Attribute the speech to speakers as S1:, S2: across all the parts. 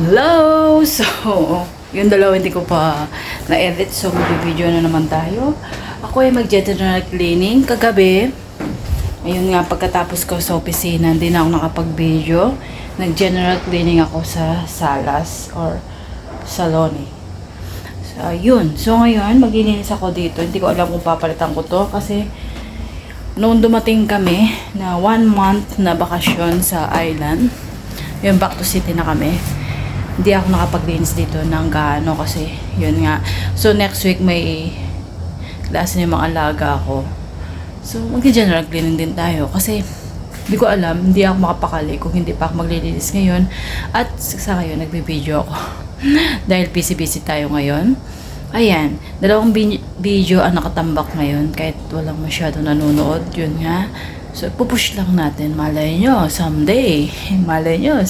S1: Hello! So, yung dalawa hindi ko pa na-edit. So, mag-video na naman tayo. Ako ay mag-general cleaning. Kagabi, ayun nga, pagkatapos ko sa opisina, hindi na ako nakapag-video. Nag-general cleaning ako sa salas or salon. So, yun. So, ngayon, maglilinis ako dito. Hindi ko alam kung papalitan ko to kasi noong dumating kami na 1 month na bakasyon sa island, yung back to city na kami, hindi ako nakapaglinis dito ng gaano kasi yun nga. So next week may klase ng mga alaga ako. So mag-general cleaning din tayo kasi hindi ko alam, hindi ako makapakali kung hindi pa ako maglilinis ngayon. At sa ngayon nagbe-video ako dahil busy tayo ngayon. Ayan, dalawang video ang nakatambak ngayon kahit walang masyado nanonood. Yun nga. So pupush lang natin, malay nyo someday, malay nyo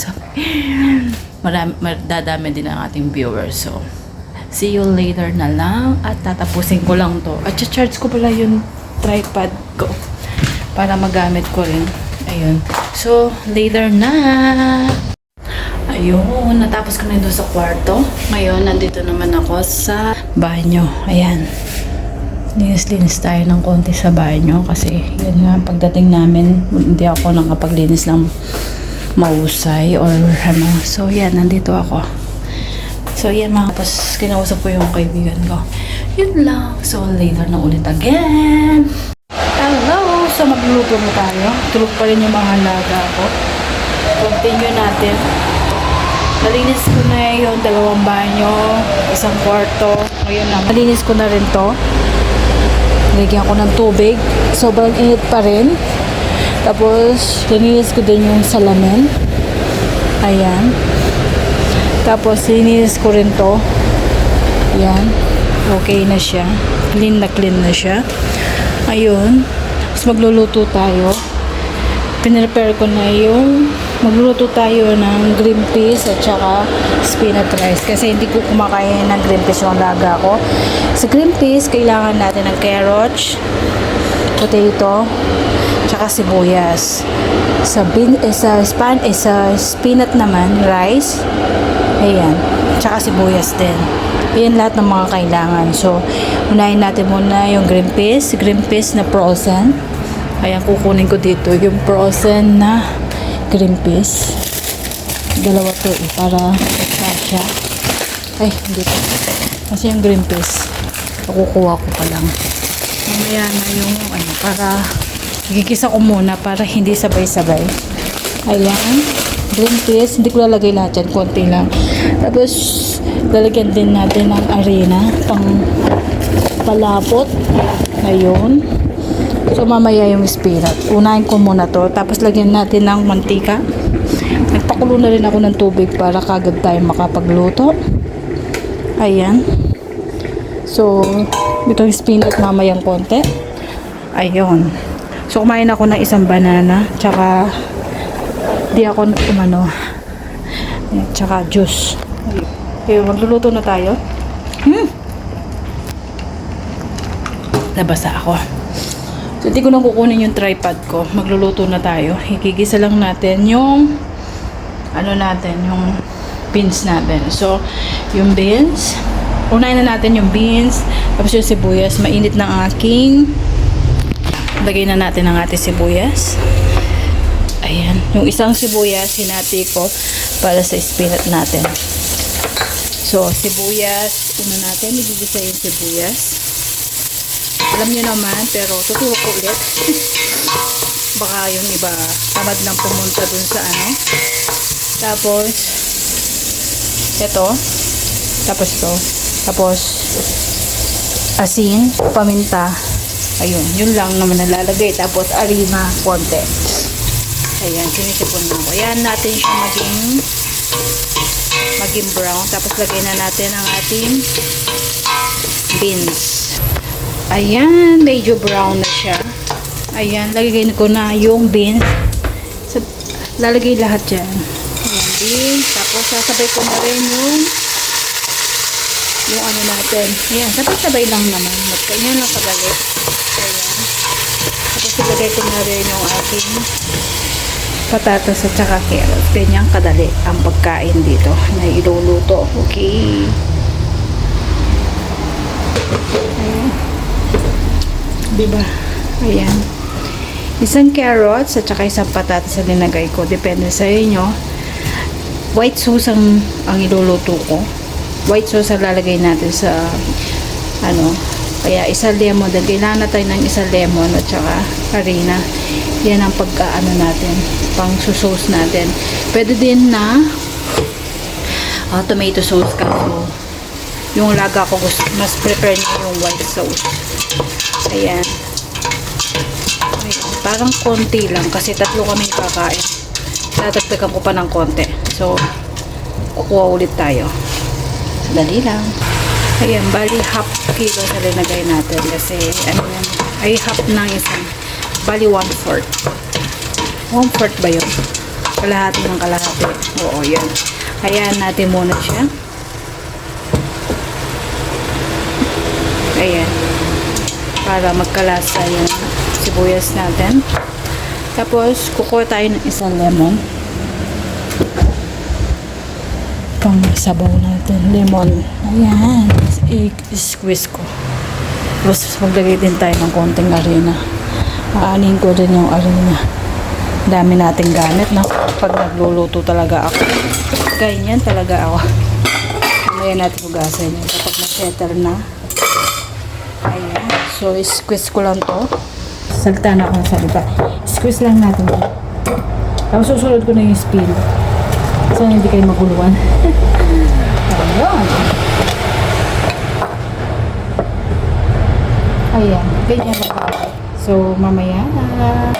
S1: dadami din ang ating viewers. So, see you later na lang. At tatapusin ko lang to. At charge ko pala yung tripod ko para magamit ko rin. Ayun. So, later na. Ayun. Natapos ko na doon sa kwarto. Ngayon, nandito naman ako sa banyo. Ayan. Linis-linis tayo ng konti sa banyo. Kasi, yun nga, pagdating namin, hindi ako nakapaglinis ng mausay or ano. So yan, nandito ako. So yan mga, tapos kinausap ko yung kaibigan ko. Yun lang. So later na ulit again. Hello! So magluluto na tayo. Tulog pa rin yung mga halaga ko. Continue natin. Nalinis ko na yung dalawang banyo, isang kwarto. Ngayon na, nalinis ko na rin to. Nilagyan ko ng tubig. Sobrang init pa rin. Tapos, lininis ko din yung salamin. Ayan. Tapos, lininis ko rin to. Ayan. Okay na siya. Clean na siya. Ayun. Tapos, magluluto tayo. Pinrepare ko na yung magluluto tayo ng green peas at saka spinach rice. Kasi hindi ko kumakain ng green peas yung alaga ko. Sa green peas, kailangan natin ng carrots, potato, tsaka sibuyas. Sa spinach naman, rice. Ayan. Tsaka sibuyas din. Ayan lahat ng mga kailangan. So, unahin natin muna yung green peas. Green peas na frozen. Ayan, kukunin ko dito yung frozen na green peas. Dalawa to para kasya. Ay, hindi pa. Kasi yung green peas, kukuha ko pa lang. Mamaya na yung para gigisa ko muna para hindi sabay-sabay. Ayan. Green peas. Hindi ko lalagay lahat yan. Konti lang. Tapos, lalagyan din natin ng arena pang palapot. Ayun. So, mamaya yung spinach. Unahin ko muna to. Tapos, lagyan natin ng mantika. Nagpakulo na rin ako ng tubig para kagad tayo makapagluto. Ayan. So, ito yung spinach mamayang konti. Ayun. So, kumain ako ng isang banana, tsaka di ako tsaka juice. Okay, magluluto na tayo. Nabasa ako. So, hindi ko na kukunin yung tripod ko. Magluluto na tayo. Ikigisa lang natin yung yung beans natin. So, yung beans, unahin na natin yung beans, tapos yung sibuyas. Mainit na ang aking. Lagay na natin ang ating sibuyas. Ayan. Yung isang sibuyas, hinati ko para sa spinach natin. So, sibuyas. Natin. Igigisa yung sibuyas. Alam nyo naman, pero tuturo ko ulit. Baka yung iba, tamad lang pumunta dun sa Tapos, ito. Tapos to. Tapos, asin, paminta. Ayun, yun lang naman nalalagay. Tapos, arena, konti. Ayan, sinisipon mo. Ayan natin siya maging brown. Tapos, lagay na natin ang ating beans. Ayan, medyo brown na siya. Ayan, lagay ko na yung beans. Lalagay lahat dyan. Ayan, beans. Tapos, sasabay ko na rin yung natin. Ayan, sabay-sabay lang naman. Magkainyo lang kadali. Ayan. Tapos ilagay ko na rin yung ating patatas at saka carrots. Ganyan kadali ang pagkain dito na iluluto. Okay. Ayan. Diba? Ayan. Isang carrots at saka isang patatas na linagay ko. Depende sa inyo. White sauce ang iluluto ko. White sauce ang lalagay natin sa kaya isa lemon. Dahil kailangan na tayo ng isa lemon at saka harina. Yan ang pagkaano natin. Pang sauce natin. Pwede din na tomato sauce ka. So, yung laga ko gusto, mas prefer niya yung white sauce. Ayan. Parang konti lang kasi tatlo kaming kakain. Tatagdagan ko pa ng konti. So, kukuha ulit tayo. Dali lang. Ayan, bali half kilo sa linagay natin kasi ano yan, ay half ng isang. Bali 1/4. 1/4 ba yun? Kalahati ng kalahati. Oo, yan. Hayaan natin muna siya. Ayan. Para magkalasa yung sibuyas natin. Tapos, kukuha tayo ng isang lemon. Pang sabaw natin. Lemon. Ayan. I-squeeze ko. Tapos, maglagay din tayo ng konting harina. Aanin ko din yung harina. Dami nating gamit na pag nagluluto talaga ako. Ganyan talaga ako. Mamaya natin hugasan yun. Kapag na-settle na. Ayan. So, squeeze ko lang to. Salta na ako ng salita. Squeeze lang natin to. Tapos susunod ko na yung spoon. So, hindi kayo maguluan. Ayan. Ayan. Ganyan lang ako. So, mamaya na.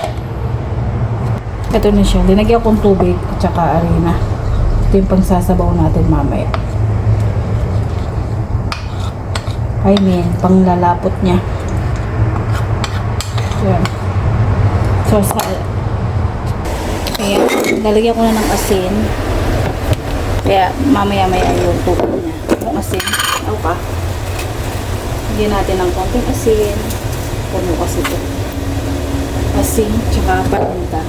S1: Ito na siya. Linagyan kong tubig at saka harina. Ito yung pangsasabaw natin mamaya. I mean, panglalapot niya. Ayan. So, ayan. Lalagyan ko na ng asin. Kaya, mamaya-maya yung tuko niya. Yung asin. Okay. Lagyan natin ng konting asin. Puno kasi ito. Asin, tsaka paminta.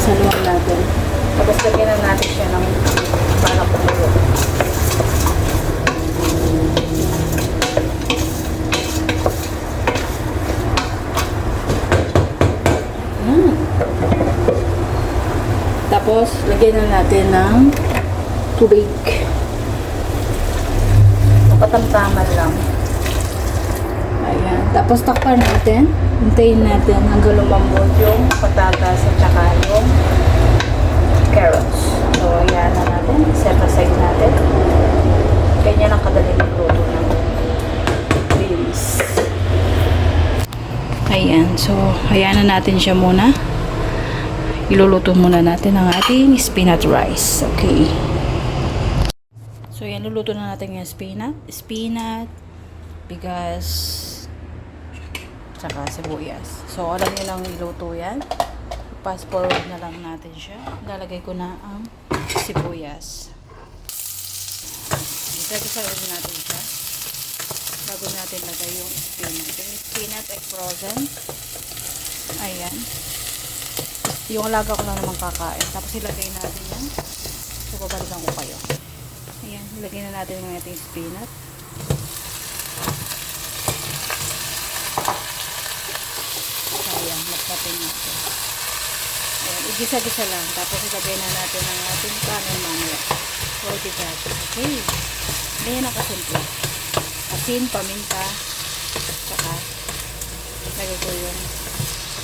S1: Saluan natin. Tapos lagyan na natin siya ng parang kumulo. Tapos, lagyan na natin ng tubig. Patamtaman lang. Ayan. Tapos, takpan natin. Hintayin natin hanggang lumambot yung patatas at saka yung carrots. So, ayan na natin. Set aside natin. Ganyan ang kadali magluto ng beans. Ayan. So, ayan na natin siya muna. Iluluto muna natin ang ating spinach rice. Okay. So, yan. Luluto na natin yung spinach, bigas, tsaka sibuyas. So, alam nyo lang iluto yan. Fast forward na lang natin siya. Lalagay ko na ang sibuyas. Isa-isa natin siya. Bago natin lagay yung spinach. Yung spinach ay frozen. Ayan. Yung alaga ko lang naman kakain. Tapos ilagay natin yan. So, babalikan ko kayo. Ayan. Ilagay na natin yung ating spinach. Ayan. Magpapin natin. Ayan. Igisa-gisa lang. Tapos ilagay na natin ang ating kanin mamaya. For the gas. Okay. Ganyan ang kasimple. Asin, paminta, saka lagay ko yung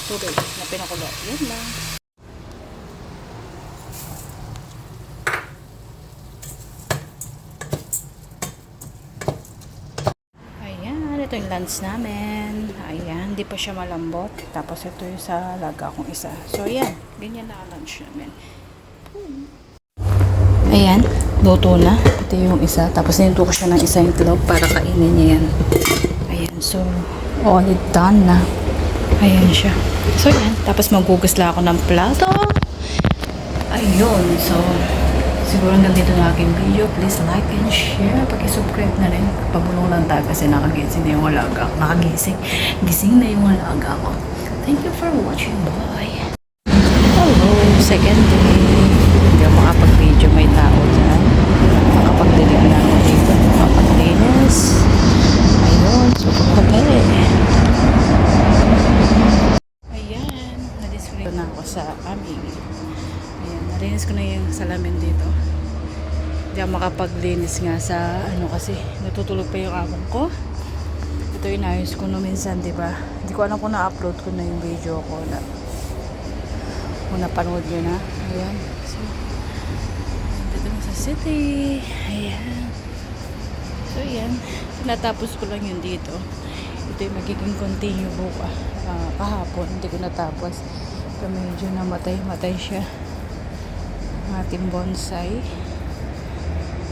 S1: tubig na pinakulo. Yan lang. Ayan, ito yung lunch namin. Ayan, hindi pa siya malambot. Tapos ito yung sa laga kong isa. So, ayan. Ganyan na ang lunch namin. Ayan, luto na. Ito yung isa. Tapos niluto ko siya ng isang itlog para kainin niya yan. Ayan, so, all done na. Ayan siya. So, yan. Tapos maghugas lang ako ng plato. Ayun. So, siguro hanggang dito ng aking video. Please like and share. Paki-subscribe na rin. Pabulong lang tayo kasi nakagising na yung alaga. Nakagising. Gising na yung alaga ko. Thank you for watching. Bye. Hello. Second day. Hindi ako makapag-video. May tao dyan. Makapagdilig na ako dito. Makapaglinis. Ayun. So, kagabi. Ayan. Na-display na ako sa aming. Ayan. Nalinis ko na yung salamin dito. Hindi ako makapaglinis nga sa ano kasi natutulog pa yung amon ko. Ito inayos ko no minsan, diba? Hindi ko alam kung na-upload ko na yung video ko na kung napanood nyo na. Ayan. So, dito na sa city. Ayan. So, ayan. Natapos ko lang yun dito. Ito yung magiging continue buka. Kahapon, hindi ko natapos. So, medyo namatay siya. Ating bonsai.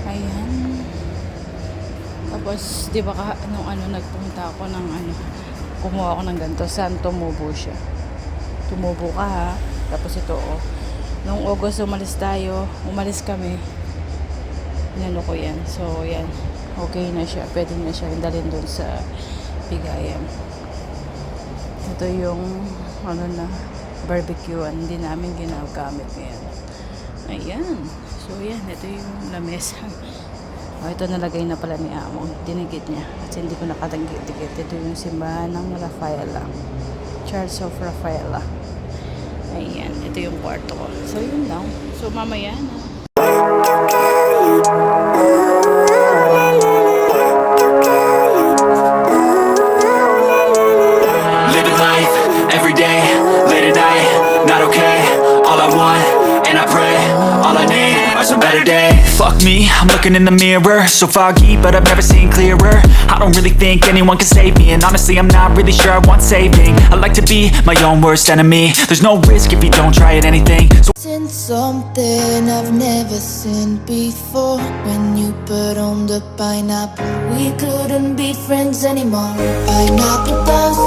S1: Ayan. Tapos, di ba nung nagpunta ako ng kumuha ako ng ganito. Saan tumubo siya? Tumubo ka ha. Tapos ito nung August umalis kami. Inano ko yan. So, yan. Okay na siya. Pwede na siya dalhin doon sa bigayan. Ito yung barbecuean. Hindi namin ginagamit ngayon. Ayan. So, yan. Ito yung lamesa. Ito nalagay na pala ni Amo. Dinigit niya. Kasi hindi ko nakadagit-digit. Ito yung simbahan ng Rafaela. Church of Rafaela. Ayan. Ito yung kwarto ko. So, yun lang. So, mamaya na.
S2: Living life, everyday, late at night, not okay. All I want, and I pray, all I need are some better days. Fuck me, I'm looking in the mirror, so foggy, but I've never seen clearer. I don't really think anyone can save me, and honestly I'm not really sure I want saving. I like to be my own worst enemy. There's no risk if you don't try at anything, so
S3: Seen something I've never seen before. When you put on the pineapple, we couldn't be friends anymore. Pineapple does